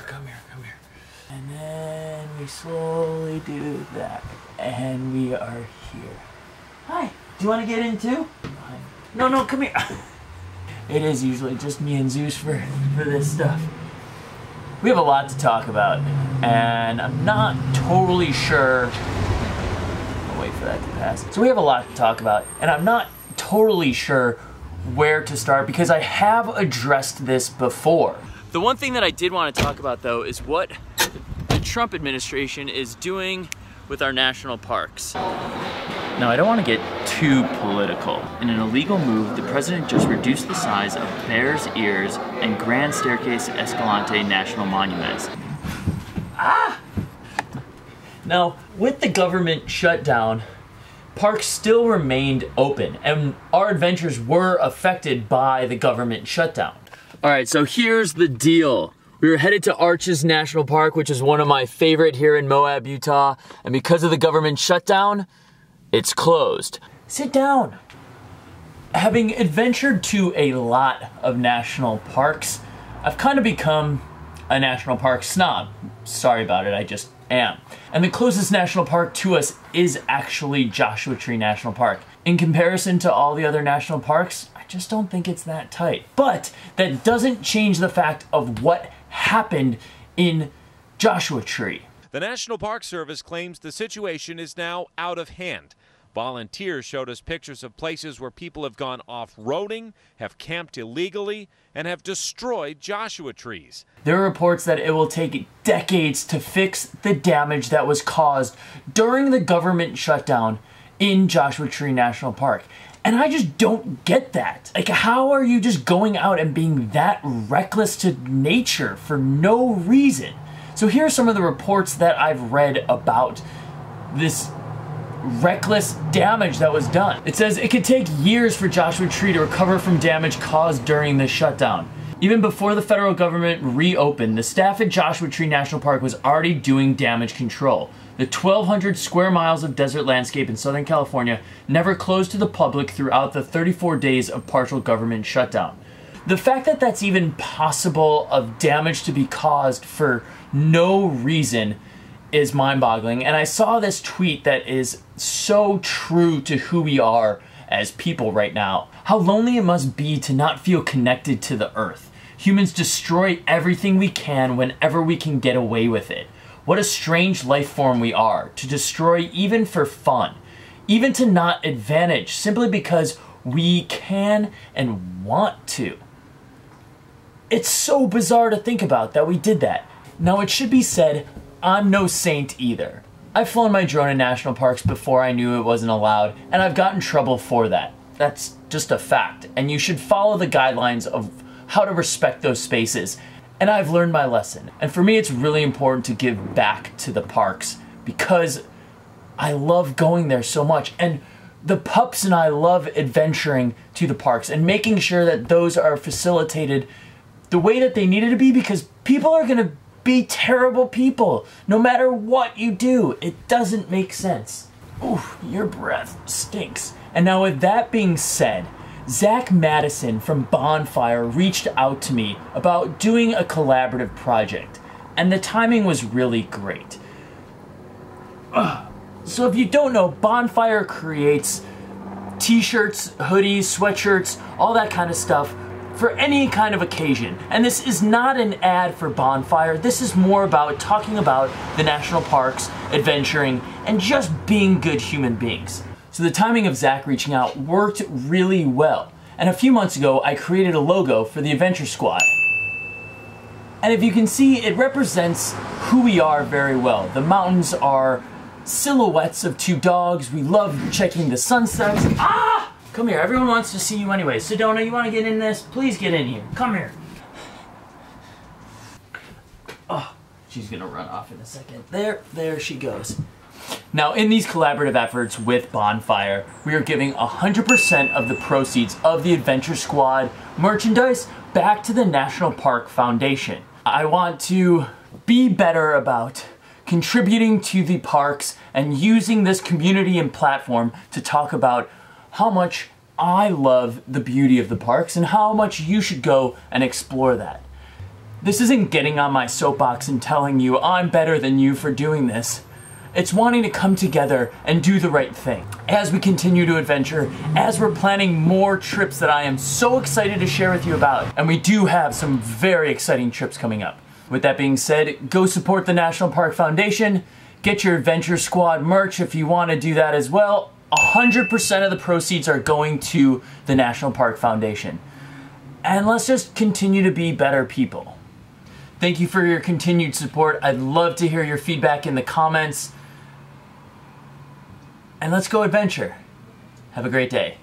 come here. And then we slowly do that. And we are here. Hi, do you want to get in too? No, come here. It is usually just me and Zeus for this stuff. We have a lot to talk about, and I'm not totally sure. I'll wait for that to pass. So we have a lot to talk about, and I'm not totally sure where to start because I have addressed this before. The one thing that I did want to talk about though is what the Trump administration is doing with our national parks. Now, I don't want to get too political. In an illegal move, the president just reduced the size of Bears Ears and Grand Staircase Escalante National Monuments. Now, with the government shutdown, parks still remained open, and our adventures were affected by the government shutdown. All right, so here's the deal. We were headed to Arches National Park, which is one of my favorite here in Moab, Utah, and because of the government shutdown, it's closed. Sit down. Having adventured to a lot of national parks, I've kind of become a national park snob. Sorry about it, I just am. And the closest national park to us is actually Joshua Tree National Park. In comparison to all the other national parks, I just don't think it's that tight. But that doesn't change the fact of what happened in Joshua Tree. The National Park Service claims the situation is now out of hand. Volunteers showed us pictures of places where people have gone off-roading, have camped illegally, and have destroyed Joshua trees. There are reports that it will take decades to fix the damage that was caused during the government shutdown in Joshua Tree National Park. And I just don't get that. Like, how are you just going out and being that reckless to nature for no reason? So here are some of the reports that I've read about this reckless damage that was done. It says it could take years for Joshua Tree to recover from damage caused during the shutdown. Even before the federal government reopened, the staff at Joshua Tree National Park was already doing damage control. The 1,200 square miles of desert landscape in Southern California never closed to the public throughout the 34 days of partial government shutdown. The fact that that's even possible of damage to be caused for no reason is mind-boggling, and I saw this tweet that is so true to who we are as people right now. How lonely it must be to not feel connected to the earth. Humans destroy everything we can whenever we can get away with it. What a strange life form we are, to destroy even for fun, even to not advantage, simply because we can and want to. It's so bizarre to think about that we did that. Now, it should be said, I'm no saint either. I've flown my drone in national parks before I knew it wasn't allowed, and I've gotten in trouble for that. That's just a fact, and you should follow the guidelines of how to respect those spaces. And I've learned my lesson. And for me, it's really important to give back to the parks because I love going there so much. And the pups and I love adventuring to the parks and making sure that those are facilitated the way that they needed to be, because people are gonna be terrible people no matter what you do. It doesn't make sense. Oof, your breath stinks. And now with that being said, Zach Madison from Bonfire reached out to me about doing a collaborative project, and the timing was really great. So if you don't know, Bonfire creates t-shirts, hoodies, sweatshirts, all that kind of stuff for any kind of occasion. And this is not an ad for Bonfire. This is more about talking about the national parks, adventuring, and just being good human beings. So the timing of Zach reaching out worked really well. And a few months ago, I created a logo for the Adventure Squad. And if you can see, it represents who we are very well. The mountains are silhouettes of two dogs. We love checking the sunsets. Ah! Come here, everyone wants to see you anyway. Sedona, you want to get in this? Please get in here. Come here. Oh, she's gonna run off in a second. There she goes. Now, in these collaborative efforts with Bonfire, we are giving 100% of the proceeds of the Adventure Squad merchandise back to the National Park Foundation. I want to be better about contributing to the parks and using this community and platform to talk about how much I love the beauty of the parks and how much you should go and explore that. This isn't getting on my soapbox and telling you I'm better than you for doing this. It's wanting to come together and do the right thing. As we continue to adventure, as we're planning more trips that I am so excited to share with you about, and we do have some very exciting trips coming up. With that being said, go support the National Park Foundation, get your Adventure Squad merch if you want to do that as well. 100% of the proceeds are going to the National Park Foundation. And let's just continue to be better people. Thank you for your continued support. I'd love to hear your feedback in the comments. And let's go adventure. Have a great day.